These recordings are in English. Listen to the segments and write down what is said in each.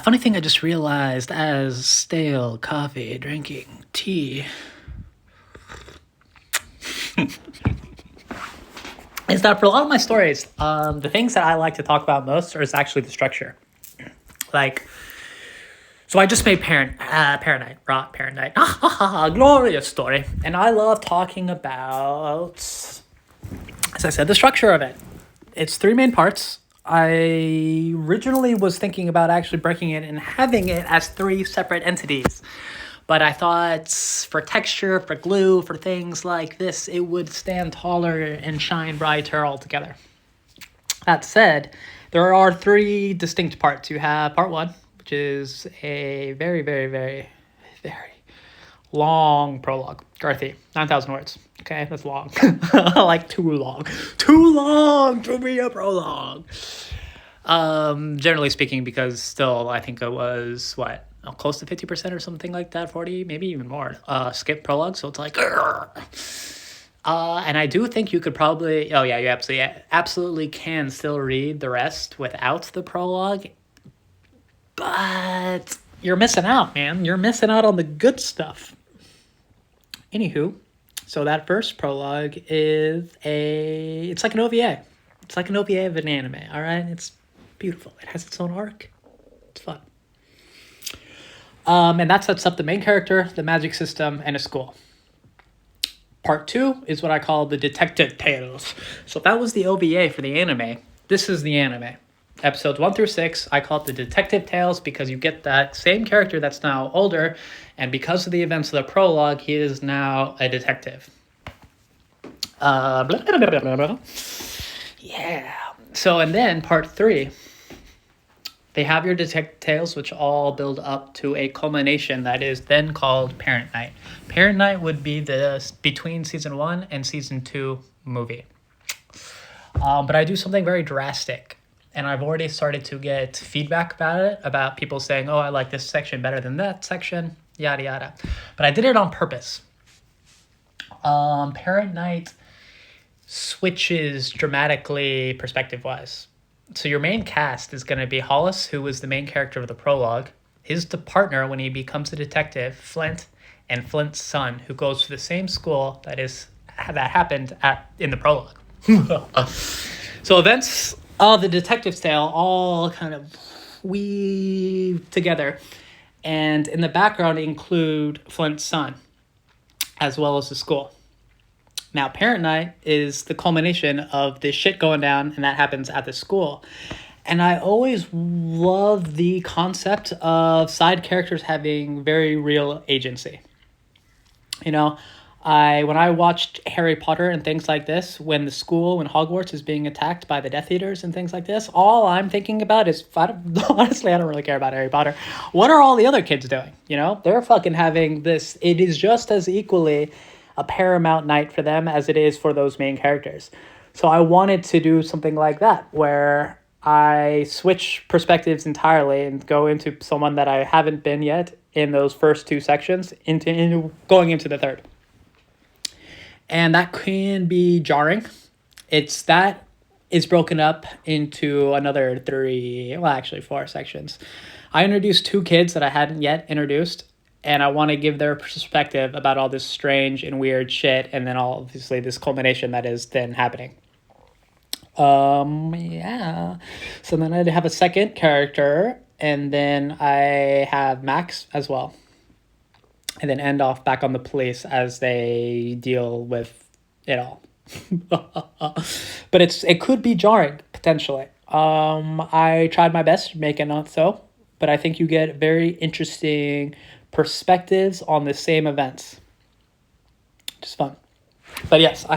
Funny thing I just realized as stale coffee drinking tea is that for a lot of my stories, the things that I like to talk about most is actually the structure. Like, so I just made Parent Night, Parent Night, glorious story, and I love talking about, as I said, the structure of it. It's three main parts. I originally was thinking about actually breaking it and having it as three separate entities. But I thought for texture, for glue, for things like this, it would stand taller and shine brighter altogether. That said, there are three distinct parts. You have part one, which is a very, very, very, very long prologue. Garthy, 9,000 words. Okay, that's long. Like too long. Too long to be a prologue. Generally speaking, because still I think it was close to 50% or something like that, 40, maybe even more. Skip prologue, so it's like and I do think you could probably you absolutely can still read the rest without the prologue. But you're missing out, man. You're missing out on the good stuff. Anywho, so that first prologue is it's like an OVA. It's like an OVA of an anime, all right? It's beautiful. It has its own arc. It's fun. And that sets up the main character, the magic system, and a school. Part two is what I call the Detective Tales. So that was the OVA for the anime. This is the anime. Episodes 1 through 6, I call it the Detective Tales because you get that same character that's now older, and because of the events of the prologue, he is now a detective. Yeah. So, and then part 3, they have your Detective Tales, which all build up to a culmination that is then called Parent Night. Parent Night would be the between season 1 and season 2 movie. But I do something very drastic. And I've already started to get feedback about it, about people saying, oh, I like this section better than that section, yada, yada. But I did it on purpose. Parent Night switches dramatically perspective-wise. So your main cast is going to be Hollis, who was the main character of the prologue, his partner when he becomes a detective, Flint, and Flint's son, who goes to the same school that happened in the prologue. So events of the Detective's Tale all kind of weave together, and in the background include Flint's son, as well as the school. Now, Parent Night is the culmination of this shit going down, and that happens at the school. And I always love the concept of side characters having very real agency. You know, when I watched Harry Potter and things like this, when Hogwarts is being attacked by the Death Eaters and things like this, all I'm thinking about is, honestly, I don't really care about Harry Potter. What are all the other kids doing? You know, they're fucking having this. It is just as equally a paramount night for them as it is for those main characters. So I wanted to do something like that, where I switch perspectives entirely and go into someone that I haven't been yet in those first two sections into going into the third. And that can be jarring. That is broken up into another 4 sections. I introduced 2 kids that I hadn't yet introduced, and I want to give their perspective about all this strange and weird shit, and then obviously this culmination that is then happening. Yeah. So then I'd have a second character, and then I have Max as well. And then end off back on the police as they deal with it all. But it could be jarring, potentially. I tried my best to make it not so, but I think you get very interesting perspectives on the same events. Just fun. But yes, I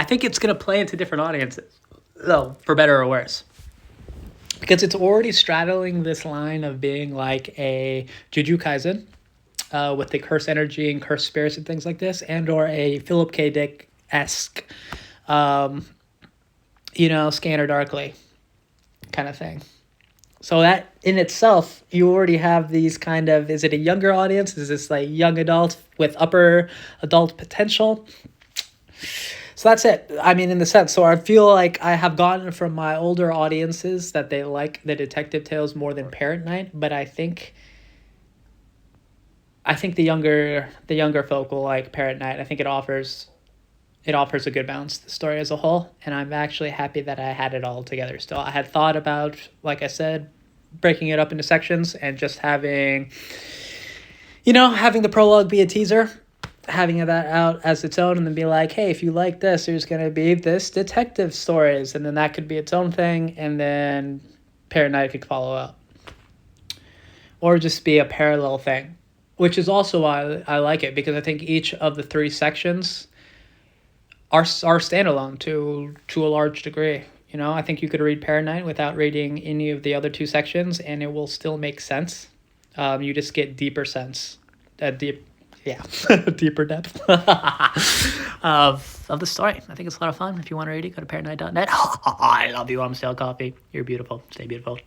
think it's going to play into different audiences, though, for better or worse. Because it's already straddling this line of being like a Jujutsu Kaisen, with the curse energy and curse spirits and things like this, and or a Philip K. Dick-esque, Scanner Darkly kind of thing. So that in itself, you already have these kind of, is it a younger audience? Is this like young adult with upper adult potential? So So that's it. I mean, in the sense, so I feel like I have gotten from my older audiences that they like the detective tales more than Parent Night, but I think the younger folk will like Parent Night. I think it offers a good balance to the story as a whole, and I'm actually happy that I had it all together still. I had thought about, like I said, breaking it up into sections and just having the prologue be a teaser, having that out as its own, and then be like, hey, if you like this, there's going to be this detective stories, and then that could be its own thing, and then Parent Night could follow up. Or just be a parallel thing, which is also why I like it, because I think each of the three sections are standalone to a large degree. I think you could read Parent Night without reading any of the other two sections, and it will still make sense. You just get deeper sense, deeper depth of the story. I think it's a lot of fun. If you want to read it, go to parentnight.net. I love you. I'm Stale Coffee. You're beautiful. Stay beautiful.